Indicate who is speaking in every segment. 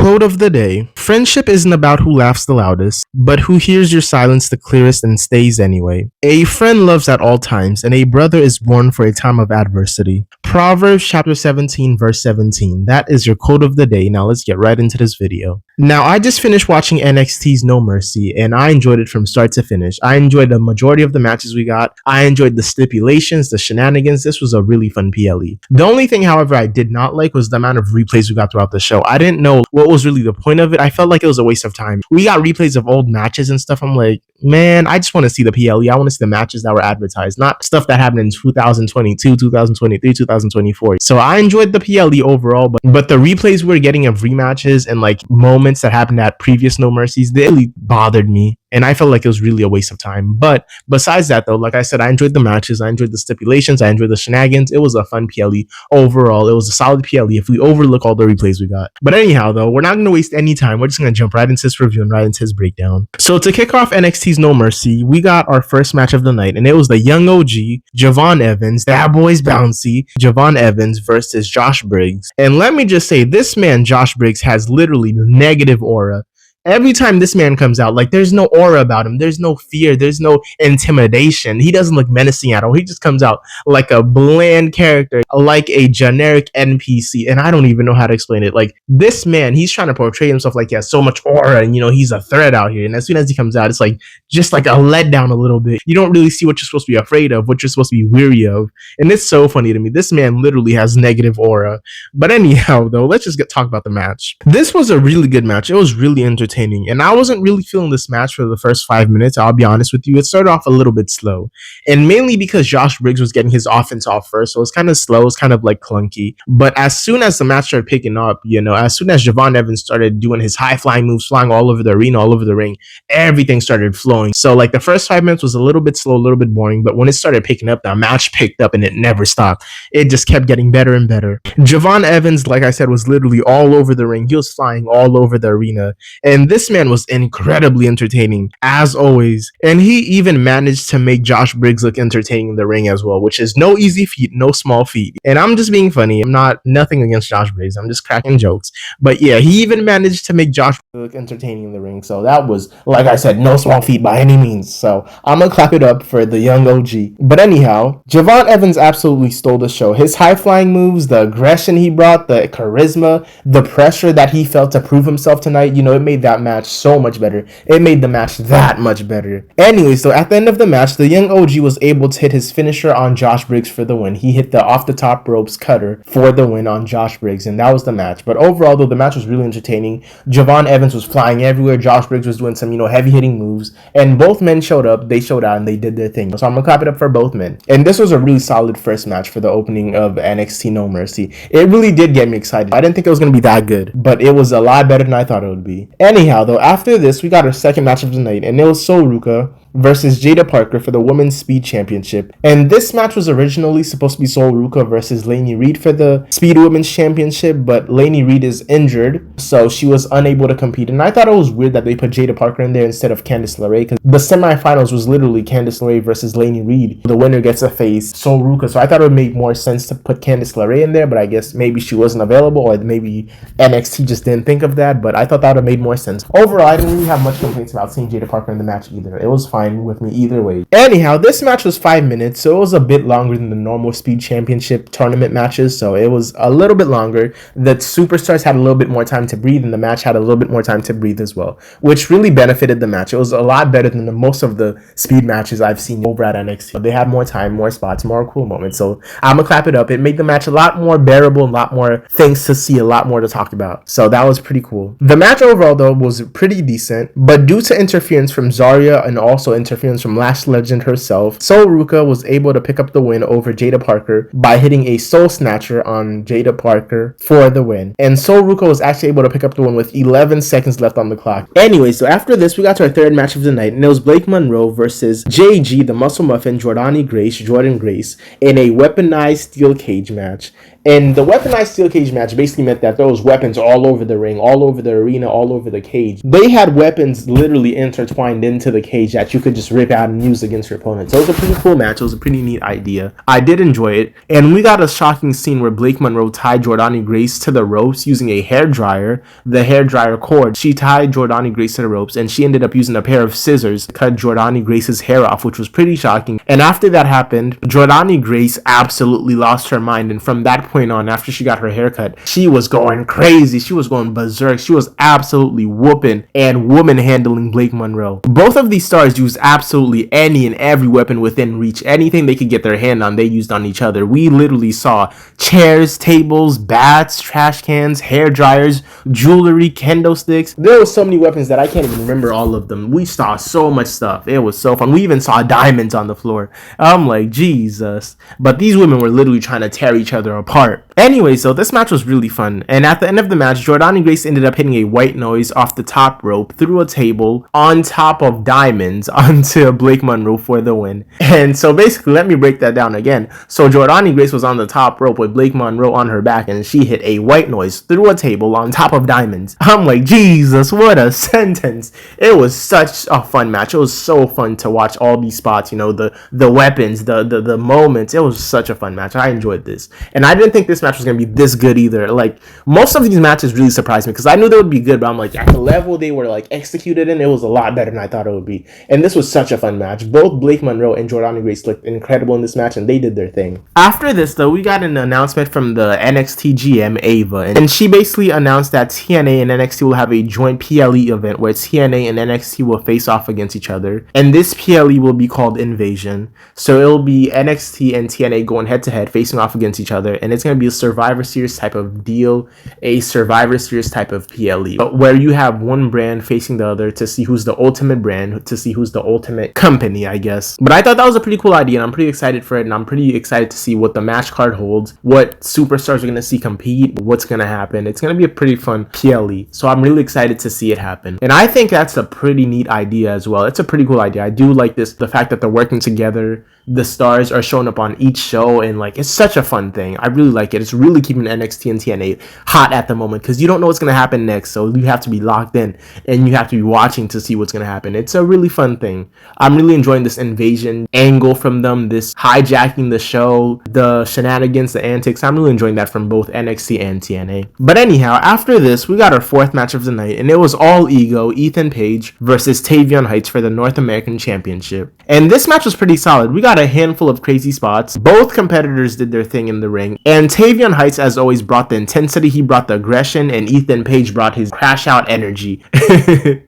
Speaker 1: Quote of the day: friendship isn't about who laughs the loudest, but who hears your silence the clearest and stays anyway. A friend loves at all times, and a brother is born for a time of adversity. Proverbs chapter 17, verse 17. That is your quote of the day. Now let's get right into this video. Now, I just finished watching NXT's No Mercy, and I enjoyed it from start to finish. I enjoyed the majority of the matches we got. I enjoyed the stipulations, the shenanigans. This was a really fun PLE. The only thing, however, I did not like was the amount of replays we got throughout the show. I didn't know what was really the point of it. I felt like it was a waste of time. We got replays of old matches and stuff. I'm like, man, I just want to see the PLE. I want to see the matches that were advertised, not stuff that happened in 2022, 2023, 2024. So I enjoyed the PLE overall, but the replays we were getting of rematches and like moments that happened at previous No Mercies, they really bothered me. And I felt like it was really a waste of time. But besides that, though, like I said, I enjoyed the matches. I enjoyed the stipulations. I enjoyed the shenanigans. It was a fun PLE overall. It was a solid PLE if we overlook all the replays we got. But anyhow, though, we're not going to waste any time. We're just going to jump right into this review and right into his breakdown. So to kick off NXT's No Mercy, we got our first match of the night. And it was the young OG, Javon Evans, that boy's bouncy, Javon Evans versus Josh Briggs. And let me just say, this man, Josh Briggs, has literally negative aura. Every time this man comes out, like, there's no aura about him. There's no fear. There's no intimidation. He doesn't look menacing at all. He just comes out like a bland character, like a generic NPC. And I don't even know how to explain it. Like, this man, he's trying to portray himself like he has so much aura and, he's a threat out here. And as soon as he comes out, it's like just like a letdown a little bit. You don't really see what you're supposed to be afraid of, what you're supposed to be weary of. And it's so funny to me. This man literally has negative aura. But anyhow, though, let's just talk about the match. This was a really good match. It was really entertaining. And I wasn't really feeling this match for the first 5 minutes. I'll be honest with you. It started off a little bit slow, and mainly because Josh Briggs was getting his offense off first. So it was kind of slow. It was kind of like clunky. But as soon as the match started picking up, as soon as Javon Evans started doing his high flying moves, flying all over the arena, all over the ring, everything started flowing. So like the first 5 minutes was a little bit slow, a little bit boring. But when it started picking up, the match picked up and it never stopped. It just kept getting better and better. Javon Evans, like I said, was literally all over the ring. He was flying all over the arena. And this man was incredibly entertaining, as always. And he even managed to make Josh Briggs look entertaining in the ring as well, which is no easy feat, no small feat. And I'm just being funny. I'm not nothing against Josh Briggs. I'm just cracking jokes. But yeah, he even managed to make Josh look entertaining in the ring. So that was, like I said, no small feat by any means. So I'm gonna clap it up for the young OG. But anyhow, Javon Evans absolutely stole the show. His high-flying moves, the aggression he brought, the charisma, the pressure that he felt to prove himself tonight, it made that match so much better. It made the match that much better. Anyway, so at the end of the match, the young OG was able to hit his finisher on Josh Briggs for the win. He hit the off the top ropes cutter for the win on Josh Briggs, and that was the match. But overall, though, the match was really entertaining. Javon Evans was flying everywhere. Josh Briggs was doing some, heavy hitting moves, and both men showed up. They showed out and they did their thing. So I'm gonna clap it up for both men. And this was a really solid first match for the opening of NXT No Mercy. It really did get me excited. I didn't think it was gonna be that good, but it was a lot better than I thought it would be. Anyhow, though, after this, we got our second match of the night, and it was Sol Ruka versus Jada Parker for the Women's Speed Championship. And this match was originally supposed to be Sol Ruka versus Lainey Reed for the Speed Women's Championship, but Lainey Reed is injured, so she was unable to compete. And I thought it was weird that they put Jada Parker in there instead of Candice LeRae, because the semifinals was literally Candice LeRae versus Lainey Reed. The winner gets to face Sol Ruka, so I thought it would make more sense to put Candice LeRae in there, but I guess maybe she wasn't available, or maybe NXT just didn't think of that, but I thought that would have made more sense. Overall, I didn't really have much complaints about seeing Jada Parker in the match either. It was fine with me either way. Anyhow, this match was 5 minutes, so it was a bit longer than the normal Speed Championship tournament matches, so it was a little bit longer. The superstars had a little bit more time to breathe, and the match had a little bit more time to breathe as well, which really benefited the match. It was a lot better than most of the Speed matches I've seen over at NXT. They had more time, more spots, more cool moments, so I'm gonna clap it up. It made the match a lot more bearable, a lot more things to see, a lot more to talk about, so that was pretty cool. The match overall, though, was pretty decent, but due to interference from Zarya and also interference from Lash Legend herself, Sol Ruka was able to pick up the win over Jada Parker by hitting a Soul Snatcher on Jada Parker for the win. And Sol Ruka was actually able to pick up the win with 11 seconds left on the clock. Anyway, so after this, we got to our third match of the night, and it was Blake Monroe versus JG, the Muscle Muffin, Jordan Grace, in a weaponized steel cage match. And the weaponized steel cage match basically meant that there was weapons all over the ring, all over the arena, all over the cage. They had weapons literally intertwined into the cage that you could just rip out and use against your opponent. So it was a pretty cool match. It was a pretty neat idea. I did enjoy it. And we got a shocking scene where Blake Monroe tied Jordani Grace to the ropes using a hairdryer, the hairdryer cord. She tied Jordani Grace to the ropes, and she ended up using a pair of scissors to cut Jordani Grace's hair off, which was pretty shocking. And after that happened, Jordani Grace absolutely lost her mind. And from that point on, after she got her haircut, she was going crazy. She was going berserk. She was absolutely whooping and woman handling Blake Monroe. Both of these stars used absolutely any and every weapon within reach. Anything they could get their hand on, they used on each other. We literally saw chairs, tables, bats, trash cans, hair dryers, jewelry, kendo sticks. There were so many weapons that I can't even remember all of them. We saw so much stuff. It was so fun. We even saw diamonds on the floor. I'm like, Jesus. But these women were literally trying to tear each other apart. Anyway, so this match was really fun. And at the end of the match, Jordani Grace ended up hitting a white noise off the top rope through a table on top of diamonds onto Blake Monroe for the win. And so basically, let me break that down again. So Jordani Grace was on the top rope with Blake Monroe on her back, and she hit a white noise through a table on top of diamonds. I'm like, Jesus, what a sentence. It was such a fun match. It was so fun to watch all these spots, you know, the weapons, the moments. It was such a fun match. I enjoyed this. And I didn't think this match was going to be this good either. Like, most of these matches really surprised me because I knew they would be good, but I'm like, at the level they were like executed in, it was a lot better than I thought it would be. And this was such a fun match. Both Blake Monroe and Jordani Grace looked incredible in this match, and they did their thing. After this, though, we got an announcement from the NXT GM, Ava, and she basically announced that TNA and NXT will have a joint PLE event where TNA and NXT will face off against each other, and this PLE will be called Invasion. So it'll be NXT and TNA going head to head, facing off against each other, and it's going to be a Survivor Series type of deal, a Survivor Series type of PLE, where you have one brand facing the other to see who's the ultimate brand, to see who's the ultimate company, I guess. But I thought that was a pretty cool idea, and I'm pretty excited for it, and I'm pretty excited to see what the match card holds, what superstars are going to see compete, what's going to happen. It's going to be a pretty fun PLE, so I'm really excited to see it happen. And I think that's a pretty neat idea as well. It's a pretty cool idea. I do like this, the fact that they're working together, the stars are showing up on each show, and like, it's such a fun thing. I really like it. It's really keeping NXT and TNA hot at the moment because you don't know what's going to happen next, so you have to be locked in and you have to be watching to see what's going to happen. It's a really fun thing. I'm really enjoying this invasion angle from them, this hijacking the show, the shenanigans, the antics. I'm really enjoying that from both NXT and TNA. But anyhow, after this, we got our fourth match of the night, and it was all ego, Ethan Page versus Tavion Heights for the North American Championship. And this match was pretty solid. We got a handful of crazy spots. Both competitors did their thing in the ring, and Tavion Heights, as always, brought the intensity, he brought the aggression, and Ethan Page brought his crash out energy.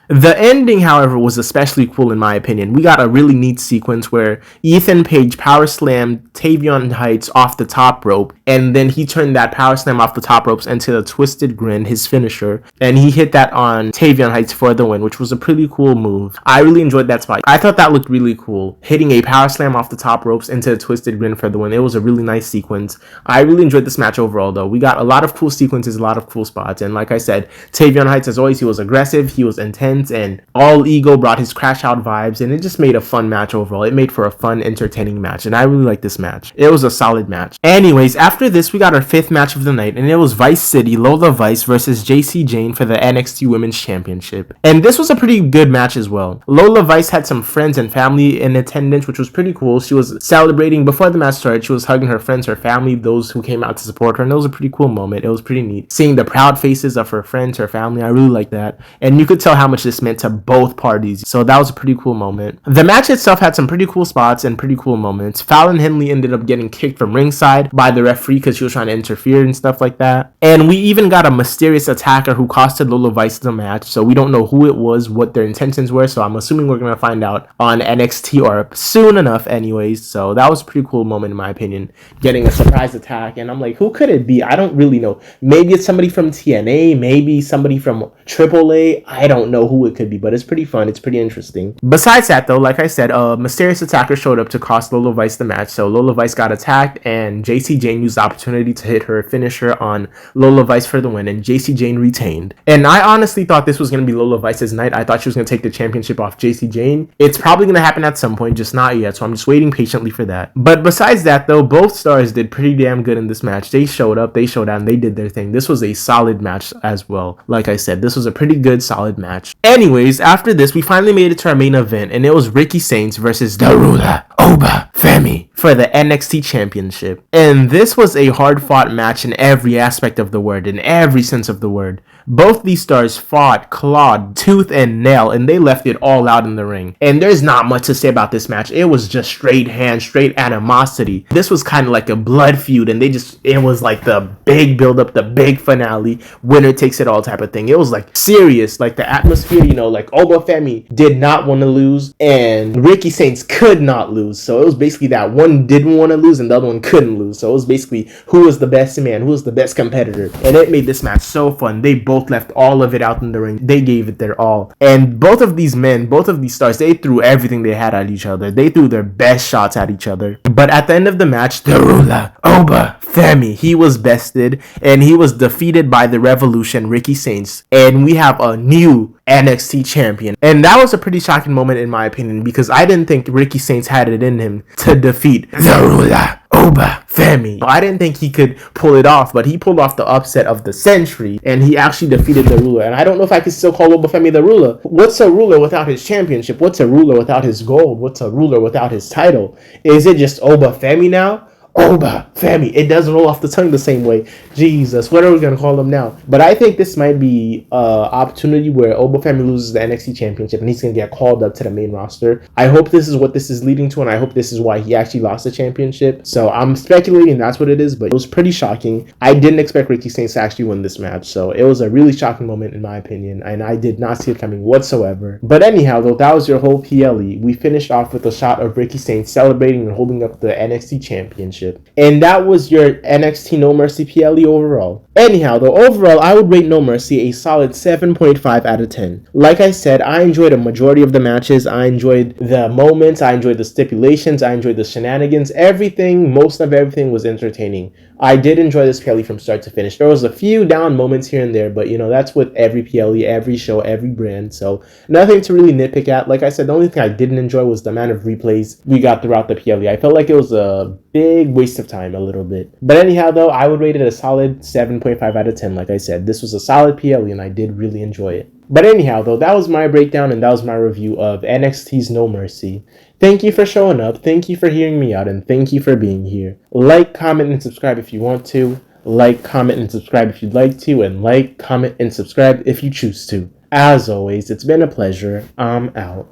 Speaker 1: The ending, however, was especially cool in my opinion. We got a really neat sequence where Ethan Page power slammed Tavion Heights off the top rope, and then he turned that power slam off the top ropes into the twisted grin, his finisher, and he hit that on Tavion Heights for the win, which was a pretty cool move. I really enjoyed that spot. I thought that looked really cool, hitting a power slam off the top ropes into a twisted grin for the win. It was a really nice sequence. I really enjoyed this match overall, though. We got a lot of cool sequences, a lot of cool spots, and like I said, Tavion Heights, as always, he was aggressive, he was intense, and all ego brought his crash out vibes, and it just made a fun match overall. It made for a fun, entertaining match, and I really liked this match. It was a solid match. Anyways, after this, we got our fifth match of the night, and it was Vice City, Lola Vice versus JC Jane for the NXT Women's Championship. And this was a pretty good match as well. Lola Vice had some friends and family in attendance, which was pretty cool. She was celebrating before the match started. She was hugging her friends, her family, those who came out to support her, and it was a pretty cool moment. It was pretty neat. Seeing the proud faces of her friends, her family, I really like that. And you could tell how much this meant to both parties. So that was a pretty cool moment. The match itself had some pretty cool spots and pretty cool moments. Fallon Henley ended up getting kicked from ringside by the referee because she was trying to interfere and stuff like that. And we even got a mysterious attacker who costed Lola Vice the match. So we don't know who it was, what their intentions were. So I'm assuming we're going to find out on NXT or soon enough anyways. So that was a pretty cool moment in my opinion, getting a surprise attack. And I'm like, who could it be? I don't really know. Maybe it's somebody from TNA, maybe somebody from AAA. I don't know who it could be, but it's pretty fun. It's pretty interesting. Besides that, though, like I said, a mysterious attacker showed up to cost Lola Vice the match. So Lola Vice got attacked, and JC Jane used the opportunity to hit her finisher on Lola Vice for the win, and JC Jane retained. And I honestly thought this was going to be Lola Vice's night. I thought she was going to take the championship off JC Jane. It's probably going to happen at some point, just not yet. So I'm just waiting patiently for that. But besides that, though, both stars did pretty damn good in this match. They showed up, they showed out, and they did their thing. This was a solid match as well. Like I said, this was a pretty good, solid match. Anyways, after this, we finally made it to our main event, and it was Ricky Saints versus the Ruler, Oba Femi, for the NXT Championship. And this was a hard-fought match in every aspect of the word, in every sense of the word. Both these stars fought, clawed, tooth and nail, and they left it all out in the ring. And there's not much to say about this match. It was just straight hands, straight animosity. This was kind of like a blood feud, and it was like the big build-up, the big finale, winner takes it all type of thing. It was like serious, like the atmosphere, like Oba Femi did not want to lose, and Ricky Saints could not lose. So it was basically that one didn't want to lose, and the other one couldn't lose. So it was basically who was the best man, who was the best competitor. And it made this match so fun. They both left all of it out in the ring. They gave it their all. And both of these men, both of these stars, they threw everything they had at each other. They threw their best shots at each other. But at the end of the match, the ruler, Oba Femi, he was bested, and he was defeated by the Revolution, Ricky Saints. And we have a new NXT champion. And that was a pretty shocking moment in my opinion, because I didn't think Ricky Saints had it in him to defeat the ruler, Oba Femi. I didn't think he could pull it off, but he pulled off the upset of the century, and he actually defeated the ruler. And I don't know if I could still call Oba Femi the ruler. What's a ruler without his championship? What's a ruler without his gold? What's a ruler without his title? Is it just Oba Femi now? Oba Femi. It doesn't roll off the tongue the same way. Jesus, what are we going to call him now? But I think this might be an opportunity where Oba Femi loses the NXT championship and he's going to get called up to the main roster. I hope this is what this is leading to, and I hope this is why he actually lost the championship. So I'm speculating that's what it is, but it was pretty shocking. I didn't expect Ricky Saints to actually win this match, so it was a really shocking moment in my opinion, and I did not see it coming whatsoever. But anyhow, though, that was your whole PLE. We finished off with a shot of Ricky Saints celebrating and holding up the NXT championship. And that was your NXT No Mercy PLE overall. Anyhow, though, overall, I would rate No Mercy a solid 7.5 out of 10. Like I said, I enjoyed a majority of the matches. I enjoyed the moments. I enjoyed the stipulations. I enjoyed the shenanigans. Everything, most of everything was entertaining. I did enjoy this PLE from start to finish. There was a few down moments here and there, but that's with every PLE, every show, every brand. So nothing to really nitpick at. Like I said, the only thing I didn't enjoy was the amount of replays we got throughout the PLE. I felt like it was a big waste of time a little bit. But anyhow, though, I would rate it a solid 7.5 out of 10. Like I said, this was a solid PLE and I did really enjoy it. But anyhow, though, that was my breakdown and that was my review of NXT's No Mercy. Thank you for showing up, thank you for hearing me out, and thank you for being here. Like, comment, and subscribe if you want to. Like, comment, and subscribe if you'd like to. And like, comment, and subscribe if you choose to. As always, it's been a pleasure. I'm out.